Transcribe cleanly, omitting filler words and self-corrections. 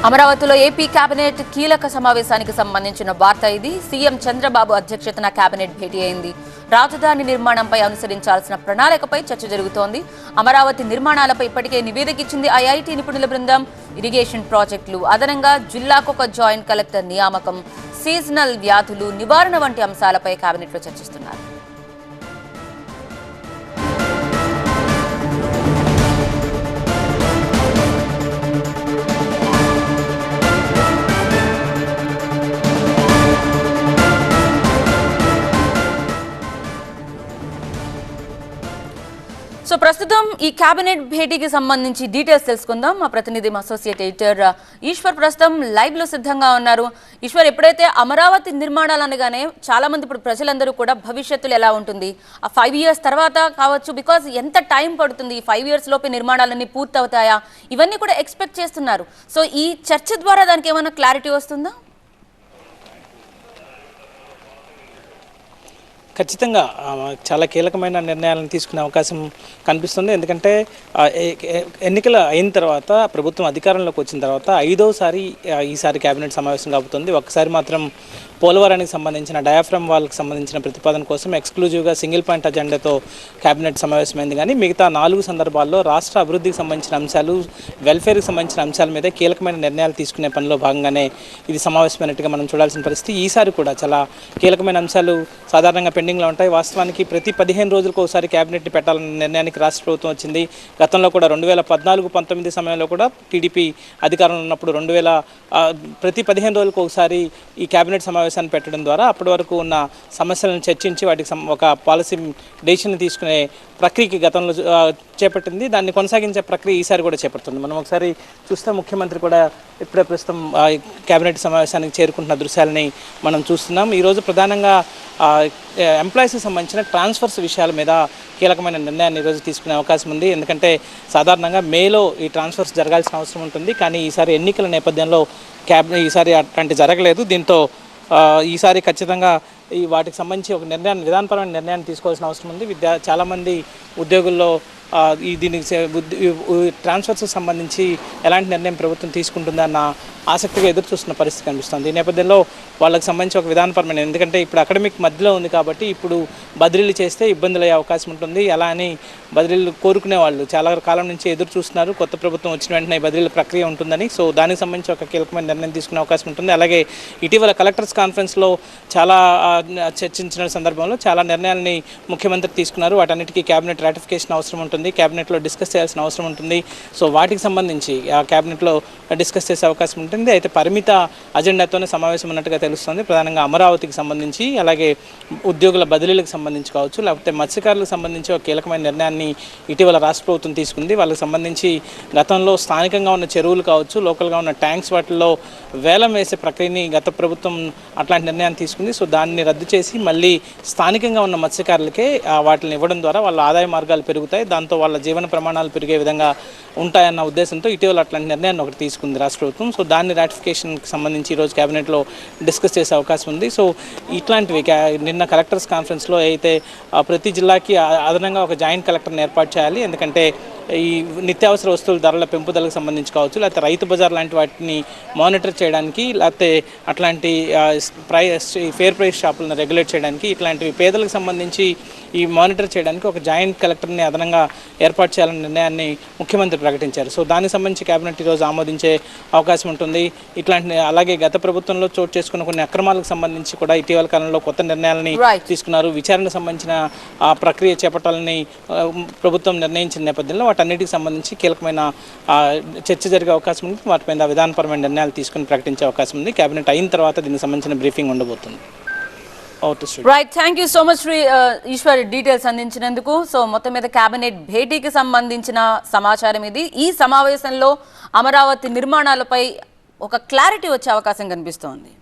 అమరావతిలో AP cabinet కీలక సమావేశానికి సంబంధించిన వార్త ఇది. సీఎం చంద్రబాబు అధ్యక్షతన కేబినెట్ భేటీ అయింది. రాజధాని నిర్మాణంపై అనుసరించాల్సిన ప్రణాళికపై చర్చ జరుగుతోంది. అమరావతి నిర్మాణాలపై ఇప్పటికే నివేదిక ఇచ్చింది ఐఐటీ నిపుణుల బృందం. ఇరిగేషన్ ప్రాజెక్టులు, అదనంగా జిల్లాకు ఒక జాయింట్ కలెక్టర్ నియామకం, సీజనల్ వ్యాధులు నివారణ వంటి అంశాలపై కేబినెట్లో చర్చిస్తున్నారు. సో ప్రస్తుతం ఈ కేబినెట్ భేటీకి సంబంధించి డీటెయిల్స్ తెలుసుకుందాం. మా ప్రతినిధి అసోసియేట్ ఎడిటర్ ఈశ్వర్ ప్రస్తుతం లైవ్ లో సిద్ధంగా ఉన్నారు. ఈశ్వర్, ఎప్పుడైతే అమరావతి నిర్మాణాలు అనగానే చాలా మంది ఇప్పుడు ప్రజలందరూ కూడా భవిష్యత్తులో ఎలా ఉంటుంది, ఆ 5 years తర్వాత కావచ్చు, బికాజ్ ఎంత టైం పడుతుంది, ఈ 5 years లోపే నిర్మాణాలన్నీ పూర్తి అవుతాయా, ఇవన్నీ కూడా ఎక్స్పెక్ట్ చేస్తున్నారు. సో ఈ చర్చ ద్వారా దానికి ఏమైనా క్లారిటీ వస్తుందా? ఖచ్చితంగా చాలా కీలకమైన నిర్ణయాలను తీసుకునే అవకాశం కనిపిస్తుంది. ఎందుకంటే ఎన్నికలు అయిన తర్వాత, ప్రభుత్వం అధికారంలోకి వచ్చిన తర్వాత 5వసారి ఈసారి కేబినెట్ సమావేశం కాబోతుంది. ఒక్కసారి మాత్రం పోలవరానికి సంబంధించిన డయాఫ్రమ్ వాల్కి సంబంధించిన ప్రతిపాదన కోసం ఎక్స్క్లూజివ్గా సింగిల్ పాయింట్ అజెండాతో కేబినెట్ సమావేశమైంది. కానీ మిగతా 4 సందర్భాల్లో రాష్ట్ర అభివృద్ధికి సంబంధించిన అంశాలు, వెల్ఫేర్కి సంబంధించిన అంశాల మీద కీలకమైన నిర్ణయాలు తీసుకునే పనిలో భాగంగానే ఇది సమావేశమైనట్టుగా మనం చూడాల్సిన పరిస్థితి. ఈసారి కూడా చాలా కీలకమైన అంశాలు సాధారణంగా పెండింగ్లో ఉంటాయి. వాస్తవానికి ప్రతి 15 రోజులకు ఒకసారి కేబినెట్ని పెట్టాలన్న నిర్ణయానికి రాష్ట్ర ప్రభుత్వం వచ్చింది. గతంలో కూడా 2014-19 సమయంలో కూడా టీడీపీ అధికారంలో ఉన్నప్పుడు ప్రతి 15 రోజులకు ఒకసారి ఈ కేబినెట్ సమావేశాన్ని పెట్టడం ద్వారా అప్పటి వరకు ఉన్న సమస్యలను చర్చించి వాటికి ఒక పాలసీ డెసిషన్ తీసుకునే ప్రక్రియకి గతంలో చేపట్టింది. దాన్ని కొనసాగించే ప్రక్రియ ఈసారి కూడా చేపడుతుంది. మనం ఒకసారి చూస్తే ముఖ్యమంత్రి కూడా ఇప్పుడే ప్రస్తుతం కేబినెట్ సమావేశానికి చేరుకుంటున్న దృశ్యాలని మనం చూస్తున్నాం. ఈరోజు ప్రధానంగా ఎంప్లాయీస్కి సంబంధించిన ట్రాన్స్ఫర్స్ విషయాల మీద కీలకమైన నిర్ణయాన్ని ఈరోజు తీసుకునే అవకాశం ఉంది. ఎందుకంటే సాధారణంగా మేలో ఈ ట్రాన్స్ఫర్స్ జరగాల్సిన అవసరం ఉంటుంది. కానీ ఈసారి ఎన్నికల నేపథ్యంలో ఈసారి అట్లాంటి జరగలేదు. దీంతో ఈసారి ఖచ్చితంగా వాటికి సంబంధించి ఒక విధానపరమైన నిర్ణయాన్ని తీసుకోవాల్సిన అవసరం ఉంది. చాలామంది ఉద్యోగుల్లో దీనికి ట్రాన్స్ఫర్స్కి సంబంధించి ఎలాంటి నిర్ణయం ప్రభుత్వం తీసుకుంటుందన్న ఆసక్తిగా ఎదురు చూస్తున్న పరిస్థితి కనిపిస్తుంది. ఈ నేపథ్యంలో వాళ్ళకి సంబంధించి ఒక విధానపరమైన, ఎందుకంటే ఇప్పుడు అకాడమిక్ మధ్యలో ఉంది కాబట్టి ఇప్పుడు బదిలీలు చేస్తే ఇబ్బందులు అయ్యే అవకాశం ఉంటుంది. అలా అని బదిలీలు కోరుకునే వాళ్ళు చాలా కాలం నుంచి ఎదురు చూస్తున్నారు. కొత్త ప్రభుత్వం వచ్చిన వెంటనే బదిలీల ప్రక్రియ ఉంటుందని. సో దానికి సంబంధించి ఒక కీలకమైన నిర్ణయం తీసుకునే అవకాశం ఉంటుంది. అలాగే ఇటీవల కలెక్టర్స్ కాన్ఫరెన్స్లో చాలా చర్చించిన సందర్భంలో చాలా నిర్ణయాలని ముఖ్యమంత్రి తీసుకున్నారు. వాటన్నిటికీ కేబినెట్ రాటిఫికేషన్ అవసరం ఉంటుంది, కేబినెట్లో డిస్కస్ చేయాల్సిన అవసరం ఉంటుంది. సో వాటికి సంబంధించి ఆ కేబినెట్లో డిస్కస్ చేసే అవకాశం ఉంటుంది. అయితే పరిమిత అజెండాతోనే సమావేశం ఉన్నట్టుగా తెలుస్తుంది. ప్రధానంగా అమరావతికి సంబంధించి, అలాగే ఉద్యోగుల బదిలీలకు సంబంధించి కావచ్చు, లేకపోతే మత్స్యకారులకు సంబంధించి ఒక కీలకమైన నిర్ణయాన్ని ఇటీవల రాష్ట్ర ప్రభుత్వం తీసుకుంది. వాళ్ళకి సంబంధించి గతంలో స్థానికంగా ఉన్న చెరువులు కావచ్చు, లోకల్గా ఉన్న ట్యాంక్స్, వాటిల్లో వేలం వేసే ప్రక్రియని గత ప్రభుత్వం అట్లాంటి నిర్ణయాన్ని తీసుకుంది. సో దాన్ని రద్దు చేసి మళ్ళీ స్థానికంగా ఉన్న మత్స్యకారులకే వాటిని ఇవ్వడం ద్వారా వాళ్ళ ఆదాయ మార్గాలు పెరుగుతాయి, దాంతో వాళ్ళ జీవన ప్రమాణాలు పెరిగే విధంగా ఉంటాయన్న ఉద్దేశంతో ఇటీవల అట్లాంటి నిర్ణయాన్ని ఒకటి తీసుకుంది రాష్ట్ర ప్రభుత్వం. సో దాన్ని రాటిఫికేషన్కి సంబంధించి ఈరోజు కేబినెట్లో డిస్కస్ చేసే అవకాశం ఉంది. సో ఇట్లాంటివి నిన్న కలెక్టర్స్ కాన్ఫరెన్స్లో అయితే ప్రతి జిల్లాకి అదనంగా ఒక జాయింట్ కలెక్టర్ని ఏర్పాటు చేయాలి. ఎందుకంటే ఈ నిత్యావసర వస్తువుల ధరల పెంపుదలకు సంబంధించి కావచ్చు, లేకపోతే రైతు బజార్ లాంటి వాటిని మానిటర్ చేయడానికి, లేకపోతే అట్లాంటి ఫేర్ ప్రైస్ షాపులను రెగ్యులేట్ చేయడానికి, ఇట్లాంటివి పేదలకు సంబంధించి ఈ మానిటర్ చేయడానికి ఒక జాయింట్ కలెక్టర్ని అదనంగా ఏర్పాటు చేయాలనే నిర్ణయాన్ని ముఖ్యమంత్రి ప్రకటించారు. సో దానికి సంబంధించి కేబినెట్ ఈరోజు ఆమోదించే అవకాశం ఉంటుంది. ఇట్లాంటి అలాగే గత ప్రభుత్వంలో చోటు చేసుకున్న కొన్ని అక్రమాలకు సంబంధించి కూడా ఇటీవల కాలంలో కొత్త నిర్ణయాలని తీసుకున్నారు. విచారణకు సంబంధించిన ప్రక్రియ చేపట్టాలని ప్రభుత్వం నిర్ణయించిన నేపథ్యంలో వాటన్నిటికి సంబంధించి కీలకమైన చర్చ జరిగే అవకాశం ఉంది. వాటి మీద విధానపరమైన నిర్ణయాలు తీసుకుని ప్రకటించే అవకాశం ఉంది. కేబినెట్ అయిన తర్వాత దీనికి సంబంధించిన బ్రీఫింగ్ ఉండబోతుంది. Right, thank you so much Eshwar details అందించినందుకు. సో మొత్తం మీద కేబినెట్ భేటీకి సంబంధించిన సమాచారం ఇది. ఈ సమావేశంలో అమరావతి నిర్మాణాలపై ఒక క్లారిటీ వచ్చే అవకాశం కనిపిస్తోంది.